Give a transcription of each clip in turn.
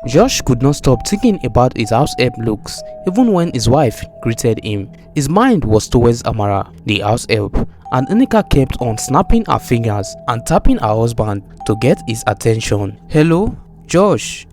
Josh could not stop thinking about his house help looks even when his wife greeted him. His mind was towards Amara, the house help, and Unika kept on snapping her fingers and tapping her husband to get his attention. "Hello? Josh,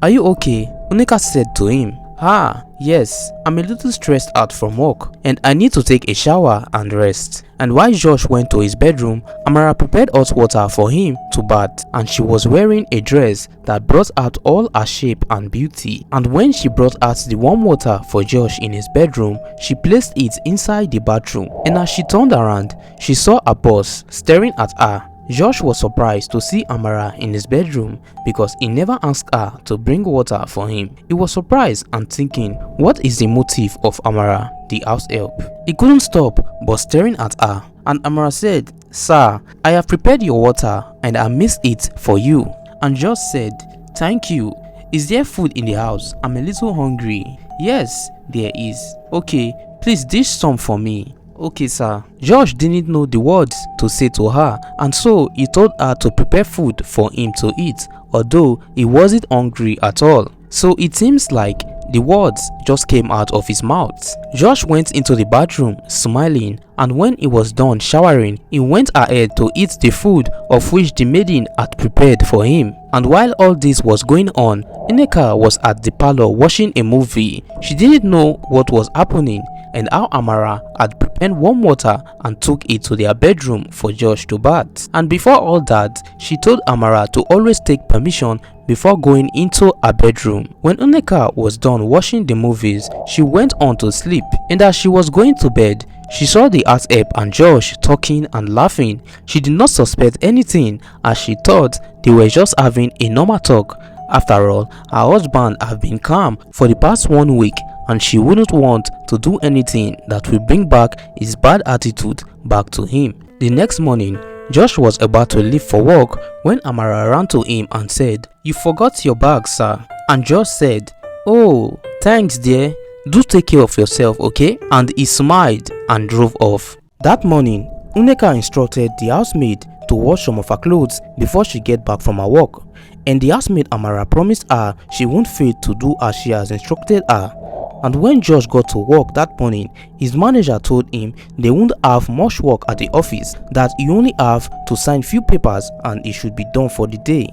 are you okay?" Unika said to him. "Ah, yes, I'm a little stressed out from work and I need to take a shower and rest." And while Josh went to his bedroom, Amara prepared hot water for him to bath, and she was wearing a dress that brought out all her shape and beauty. And when she brought out the warm water for Josh in his bedroom, she placed it inside the bathroom, and as she turned around, she saw her boss staring at her. Josh was surprised to see Amara in his bedroom because he never asked her to bring water for him. He was surprised and thinking, what is the motive of Amara, the house help? He couldn't stop but staring at her, and Amara said, "Sir, I have prepared your water and I missed it for you." And Josh said, "Thank you. Is there food in the house? I'm a little hungry." "Yes, there is." "Okay, please dish some for me." "Okay, sir." Josh didn't know the words to say to her, and so he told her to prepare food for him to eat, although he wasn't hungry at all. So it seems like the words just came out of his mouth. Josh went into the bathroom smiling, and when he was done showering, he went ahead to eat the food of which the maiden had prepared for him. And while all this was going on, Ineka was at the parlor watching a movie. She didn't know what was happening and how Amara had prepared warm water and took it to their bedroom for Josh to bath. And before all that, she told Amara to always take permission before going into her bedroom. When Uneka was done watching the movies, she went on to sleep, and as she was going to bed, she saw the house help and Josh talking and laughing. She did not suspect anything as she thought they were just having a normal talk. After all, her husband had been calm for the past 1 week, and she wouldn't want to do anything that will bring back his bad attitude back to him. The next morning, Josh was about to leave for work when Amara ran to him and said, "You forgot your bag, sir." And Josh said, "Oh, thanks dear. Do take care of yourself, okay?" And he smiled and drove off. That morning, Uneka instructed the housemaid to wash some of her clothes before she get back from her work, and the housemaid Amara promised her she won't fail to do as she has instructed her. And when Josh got to work that morning, his manager told him they won't have much work at the office, that he only have to sign few papers and it should be done for the day.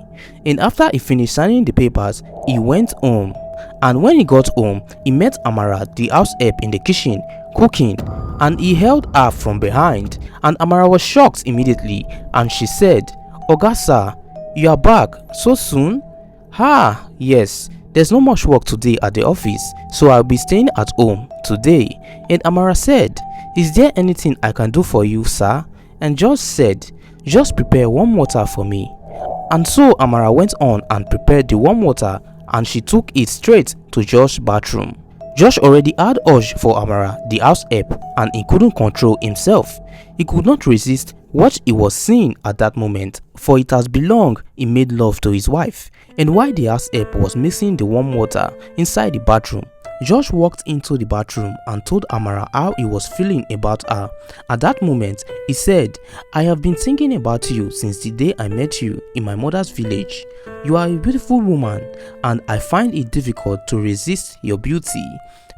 And after he finished signing the papers, he went home. And when he got home, he met Amara, the house help, in the kitchen cooking, and he held her from behind, and Amara was shocked immediately, and she said, "Oga sir, you are back so soon?" "Ah, yes. There's not much work today at the office, so I'll be staying at home today." And Amara said, "Is there anything I can do for you, sir?" And Josh said, "Just prepare warm water for me." And so Amara went on and prepared the warm water, and she took it straight to Josh's bathroom. Josh already had urge for Amara, the house help, and he couldn't control himself. He could not resist what he was seeing at that moment, for it has been long he made love to his wife. And while the house help was mixing the warm water inside the bathroom, Josh walked into the bathroom and told Amara how he was feeling about her. At that moment, he said, "I have been thinking about you since the day I met you in my mother's village. You are a beautiful woman, and I find it difficult to resist your beauty.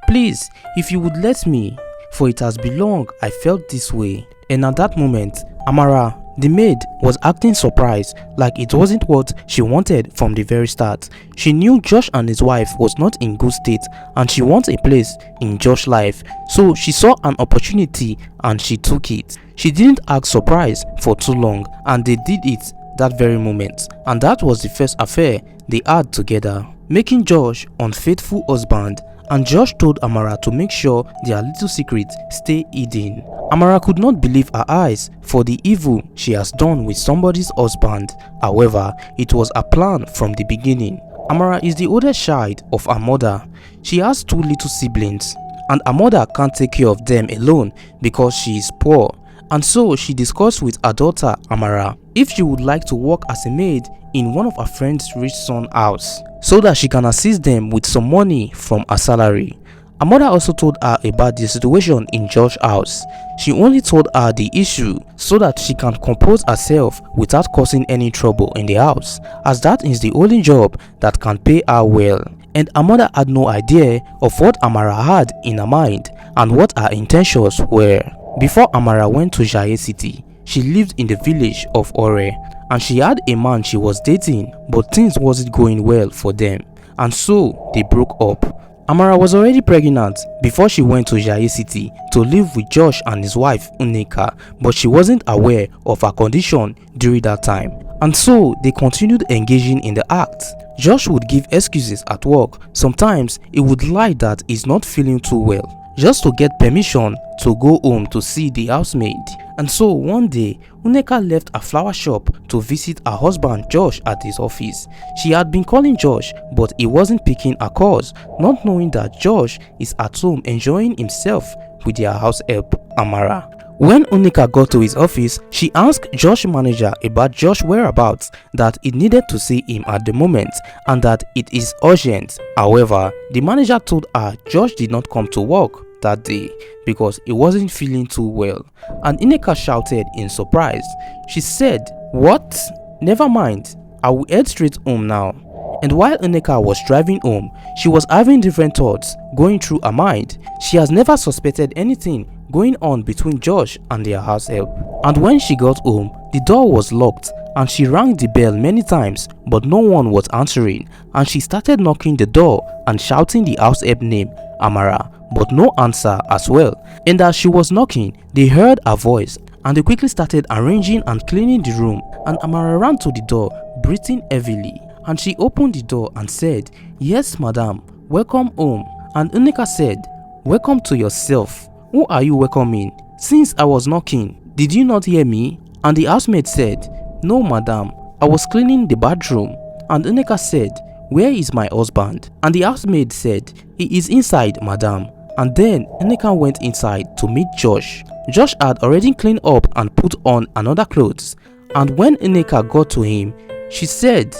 Please, if you would let me, for it has been long I felt this way." And at that moment, Amara, the maid, was acting surprised, like it wasn't what she wanted from the very start. She knew Josh and his wife was not in good state, and she wants a place in Josh's life, so she saw an opportunity and she took it. She didn't act surprised for too long, and they did it that very moment, and that was the first affair they had together, making Josh unfaithful husband. And Josh told Amara to make sure their little secret stay hidden. Amara could not believe her eyes for the evil she has done with somebody's husband. However, it was a plan from the beginning. Amara is the oldest child of her mother. She has 2 little siblings, and her mother can't take care of them alone because she is poor. And so she discussed with her daughter Amara if she would like to work as a maid in one of her friend's rich son's house, so that she can assist them with some money from her salary. Her mother also told her about the situation in Josh's house. She only told her the issue so that she can compose herself without causing any trouble in the house, as that is the only job that can pay her well. And her mother had no idea of what Amara had in her mind and what her intentions were. Before Amara went to Jaye City, she lived in the village of Ore, and she had a man she was dating, but things wasn't going well for them, and so they broke up. Amara was already pregnant before she went to Jaye City to live with Josh and his wife Unika, but she wasn't aware of her condition during that time, and so they continued engaging in the act. Josh would give excuses at work. Sometimes he would lie that he's not feeling too well, just to get permission to go home to see the housemaid. And so one day, Uneka left a flower shop to visit her husband Josh at his office. She had been calling Josh, but he wasn't picking her calls, not knowing that Josh is at home enjoying himself with their house help, Amara. When Unika got to his office, she asked Josh's manager about Josh's whereabouts, that he needed to see him at the moment and that it is urgent. However, the manager told her Josh did not come to work that day because he wasn't feeling too well, and Unika shouted in surprise. She said, "What? Never mind, I will head straight home now." And while Unika was driving home, she was having different thoughts going through her mind. She has never suspected anything going on between Josh and their house help. And when she got home, the door was locked and she rang the bell many times, but no one was answering, and she started knocking the door and shouting the house help name, Amara, but no answer as well. And as she was knocking, they heard her voice and they quickly started arranging and cleaning the room, and Amara ran to the door breathing heavily, and she opened the door and said, "Yes madam, welcome home." And Unika said, "Welcome to yourself. Who are you welcoming? Since I was knocking, did you not hear me?" And the housemaid said, "No madam, I was cleaning the bathroom." And Unika said, "Where is my husband?" And the housemaid said, "He is inside madam." And then Unika went inside to meet Josh. Josh had already cleaned up and put on another clothes, and when Unika got to him, she said,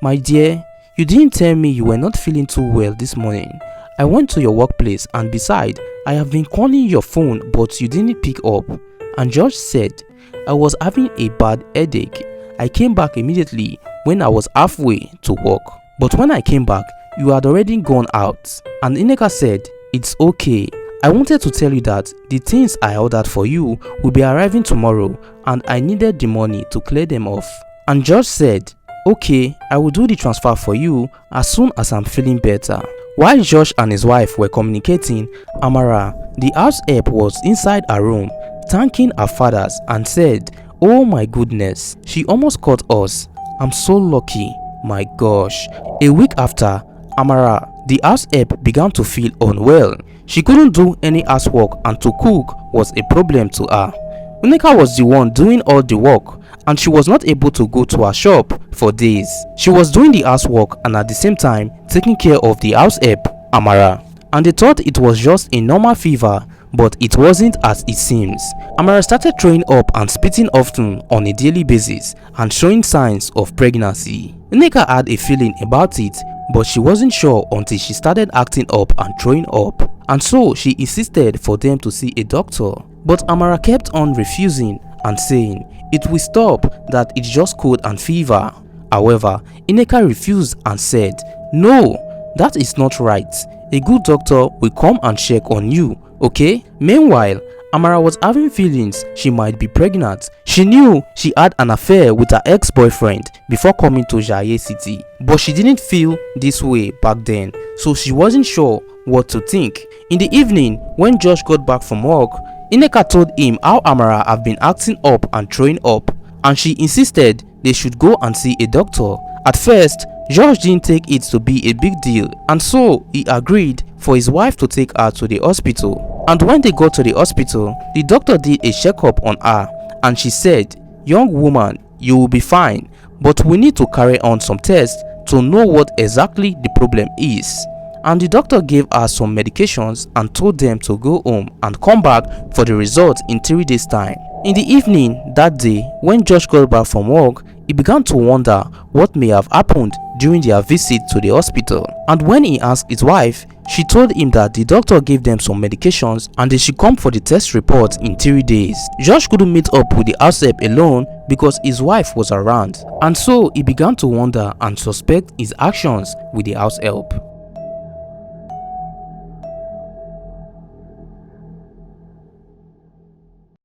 "My dear, you didn't tell me you were not feeling too well this morning. I went to your workplace, and besides, I have been calling your phone but you didn't pick up." And Josh said, "I was having a bad headache. I came back immediately when I was halfway to work. But when I came back, you had already gone out." And Unika said, "It's okay. I wanted to tell you that the things I ordered for you will be arriving tomorrow, and I needed the money to clear them off." And Josh said, "Okay, I will do the transfer for you as soon as I'm feeling better." While Josh and his wife were communicating, Amara, the house help, was inside her room, thanking her fathers, and said, "Oh my goodness, she almost caught us. I'm so lucky, my gosh." A week after, Amara, the house help, began to feel unwell. She couldn't do any housework, and to cook was a problem to her. Unika was the one doing all the work, and she was not able to go to her shop for days. She was doing the housework and at the same time taking care of the house help, Amara. And they thought it was just a normal fever, but it wasn't as it seems. Amara started throwing up and spitting often on a daily basis and showing signs of pregnancy. Unika had a feeling about it, but she wasn't sure until she started acting up and throwing up, and so she insisted for them to see a doctor. But Amara kept on refusing and saying it will stop, that it's just cold and fever. However, Unika refused and said, "No, that is not right. A good doctor will come and check on you, okay?" Meanwhile, Amara was having feelings she might be pregnant. She knew she had an affair with her ex-boyfriend before coming to Jaye City, but she didn't feel this way back then, so she wasn't sure what to think. In the evening, when Josh got back from work, Unika told him how Amara had been acting up and throwing up, and she insisted they should go and see a doctor. At first, Josh didn't take it to be a big deal, and so he agreed for his wife to take her to the hospital. And when they got to the hospital, the doctor did a checkup on her, and she said, "Young woman, you will be fine, but we need to carry on some tests to know what exactly the problem is." And the doctor gave her some medications and told them to go home and come back for the results in 3 days time. In the evening that day, when Josh got back from work, he began to wonder what may have happened during their visit to the hospital. And when he asked his wife, She told him that the doctor gave them some medications and they should come for the test report in 3 days. Josh couldn't meet up with the house help alone because his wife was around, and so he began to wonder and suspect his actions with the house help.